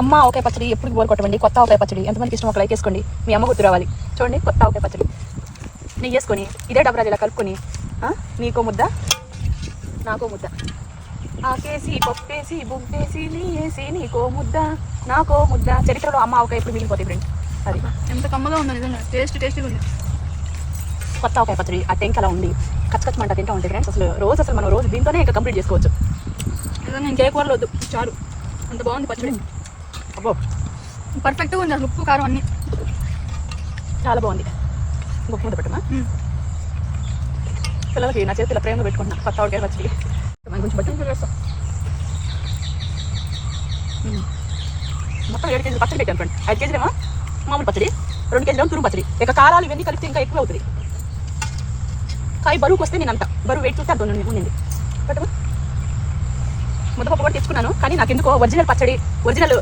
అమ్మ ఆవకాయ పచ్చడి ఎప్పుడు బోర్ కొట్టండి. కొత్త ఆవకాయ పచ్చడి ఎంతమందికి ఇష్టం ఒక లైక్ వేసుకోండి. మీ అమ్మ గుర్తు రావాలి. చూడండి కొత్త ఆవకాయ పచ్చడి నెయ్యి వేసుకొని ఇదే డబరాలు ఇలా కలుపుకొని నీకో ముద్ద నాకో ముద్ద ఆకేసి పప్పేసి బుగ్గేసి నీయేసి నీకో ముద్ద నాకో ముద్ద. చరిత్రలో అమ్మ ఆవకాయ ఎప్పుడు మిగిలిపోతాయి ఫ్రెండ్. అది ఎంత కమ్మగా ఉందో నిజంగా. టేస్టీగా ఉంది కొత్త ఆవకాయ పచ్చడి. ఆ టెంక్ అలా ఉంది కచ్చకచ్చమంట తింటా ఉంటాయి ఫ్రెండ్స్. అసలు మనం రోజు దీంతోనే ఇంకా కంప్లీట్ చేసుకోవచ్చు. నిజంగా ఇంకే కూరలు వద్దు చాలు, అంత బాగుంది పచ్చడి. అబ్బో పర్ఫెక్ట్గా ఉంది. అసలు ఉప్పు కారం అన్నీ చాలా బాగుంది. ఇంకొక ముద్ద పెట్టమా. పిల్లలకి నా చేతిలో ప్రేమగా పెట్టుకుంటున్నా కొత్త ఆవకాయ పచ్చడి. కొంచెం బట్టి వేస్తాం. మొత్తం 7 కేజీలు పచ్చడి పెట్టాను ఫ్రెండ్. 5 కేజీలేమో మామూలు పచ్చడి, 2 కేజీలేమో తురుము పచ్చడి. ఇక కారాలు ఇవన్నీ కలిపితే ఇంకా ఎక్కువ అవుతుంది. కాయ బరువుకి వస్తే నేను అంత బరువు వెయిట్ చూస్తే అర్థం ఉండింది. పెట్టమా. ముద్దపప్పు కూడా తెచ్చుకున్నాను కానీ నాకు ఎందుకో ఒరిజినల్ పచ్చడి ఒరిజినల్